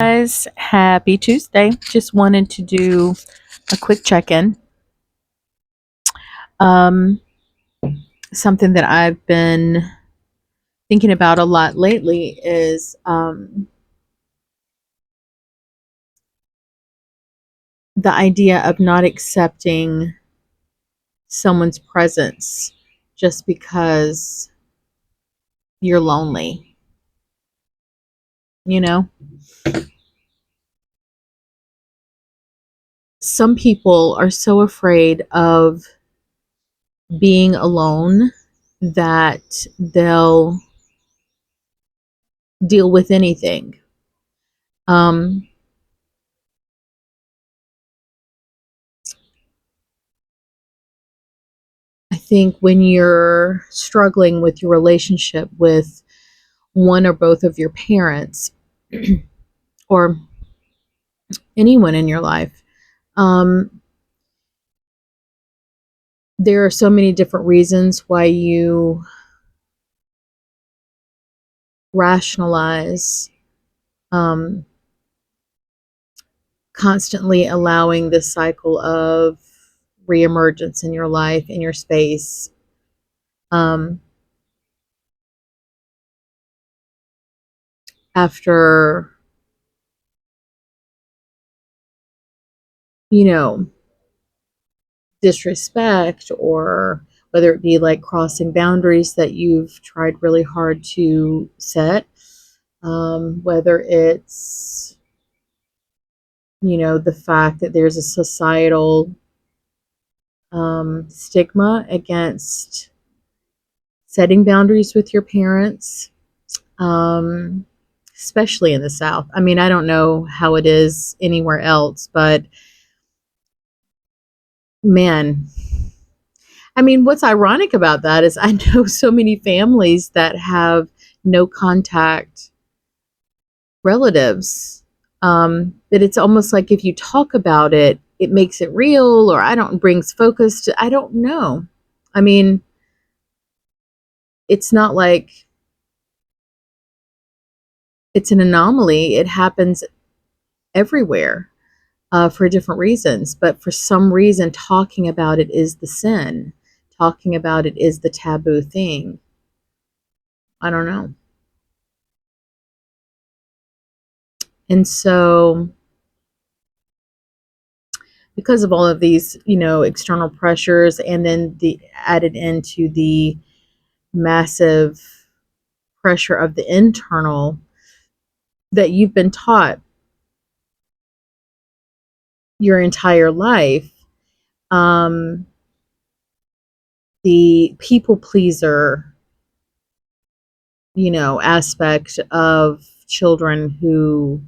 Guys, happy Tuesday. Just wanted to do a quick check-in. Um, Something that I've been thinking about a lot lately is the idea of not accepting someone's presence just because you're lonely. You know, some people are so afraid of being alone that they'll deal with anything. Um, I think when you're struggling with your relationship with one or both of your parents or anyone in your life, um, there are so many different reasons why you rationalize um, constantly allowing this cycle of reemergence in your life, in your space. Um, After, you know, disrespect, or whether it be like crossing boundaries that you've tried really hard to set, whether it's, the fact that there's a societal stigma against setting boundaries with your parents, um, especially in the South. I mean, I don't know how it is anywhere else, but man, I mean, what's ironic about that is I know so many families that have no contact relatives, that it's almost like if you talk about it, it makes it real, or I don't brings focus to, I don't know. I mean, it's not like it's an anomaly. It happens everywhere, for different reasons. But for some reason, talking about it is the sin. Talking about it is the taboo thing. I don't know. And so, because of all of these, external pressures, and then the added into the massive pressure of the internal that you've been taught your entire life, um, the people pleaser, aspect of children who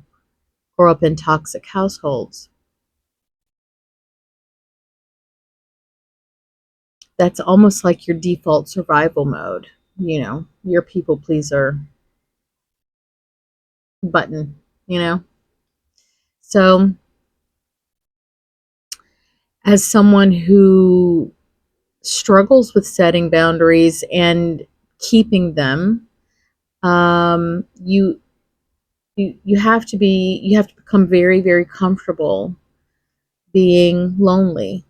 grow up in toxic households. That's almost like your default survival mode, your people pleaser button, you know? So, as someone who struggles with setting boundaries and keeping them, you have to become very, very comfortable being lonely,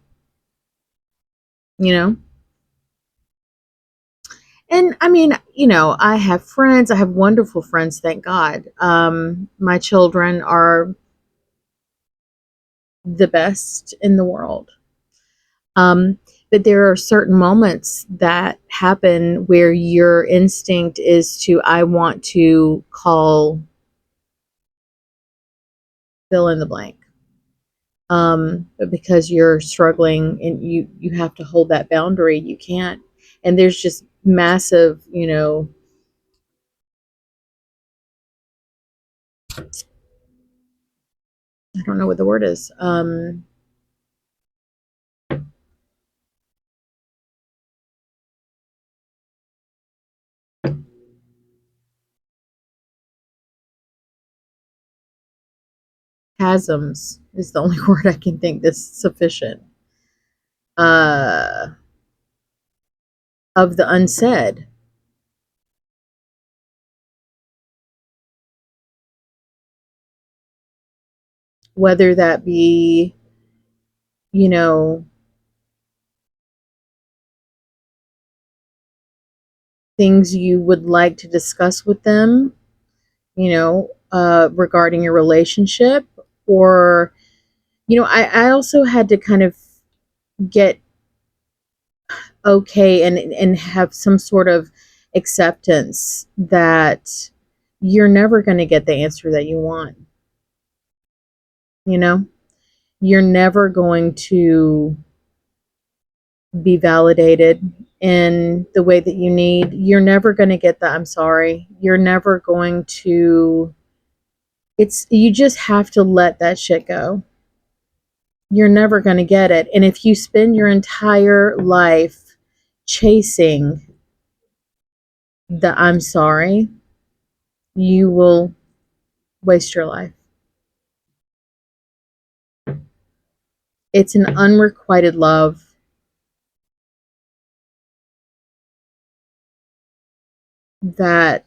you know? And I mean, I have friends, I have wonderful friends, thank God. My children are the best in the world. Um, but there are certain moments that happen where your instinct is to, I want to call fill in the blank. But because you're struggling and you have to hold that boundary, you can't. And there's just massive, I don't know what the word is. Chasms is the only word I can think that's sufficient. Uh, of the unsaid. whether that be, you know, things you would like to discuss with them, regarding your relationship, or, I also had to kind of get okay and have some sort of acceptance that you're never going to get the answer that you want. You know, you're never going to be validated in the way that you need. You're never going to get the I'm sorry. You're never going to, you just have to let that shit go. You're never going to get it. And if you spend your entire life chasing the I'm sorry, you will waste your life. It's an unrequited love that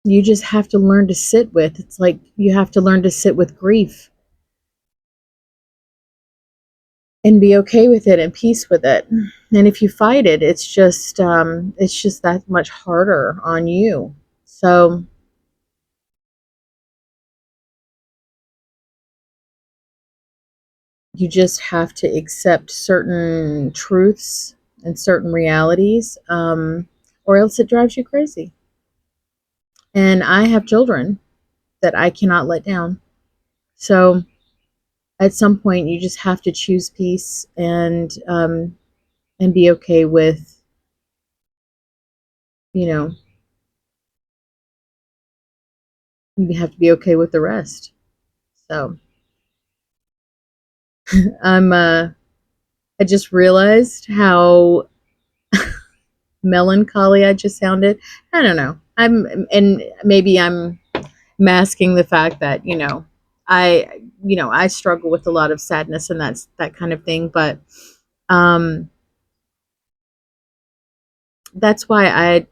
you just have to learn to sit with. It's like you have to learn to sit with grief and be okay with it and peace with it. And if you fight it, it's just that much harder on you. So you just have to accept certain truths and certain realities, or else it drives you crazy. And I have children that I cannot let down. So at some point, you just have to choose peace and be okay with, you know, you have to be okay with the rest. So I'm I just realized how melancholy I just sounded. I don't know. And maybe I'm masking the fact that, I struggle with a lot of sadness and that's that kind of thing, but um that's why I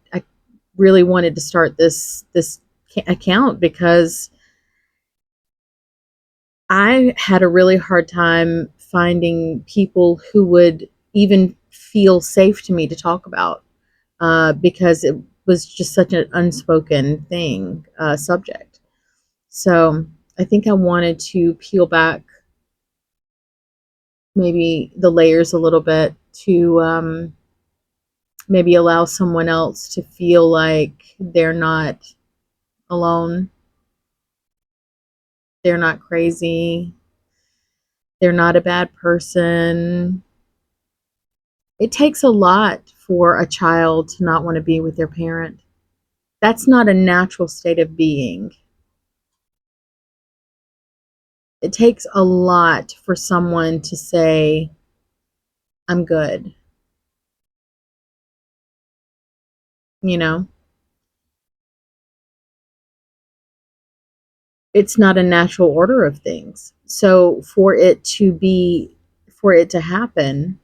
really wanted to start this account, because I had a really hard time finding people who would even feel safe to me to talk about, because it was just such an unspoken thing, subject. So I think I wanted to peel back maybe the layers a little bit to, maybe allow someone else to feel like they're not alone, they're not crazy, they're not a bad person. It takes a lot for a child to not want to be with their parent. That's not a natural state of being. It takes a lot for someone to say, I'm good, you know? It's not a natural order of things. So for it to happen,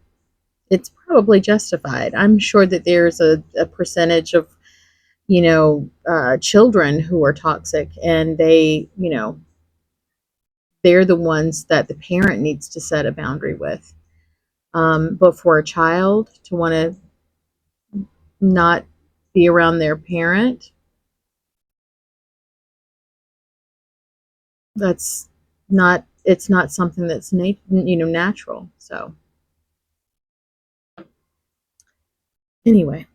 it's probably justified. I'm sure that there's a percentage of, children who are toxic, and they're the ones that the parent needs to set a boundary with. But for a child to want to not be around their parent, that's it's not something that's natural. So anyway,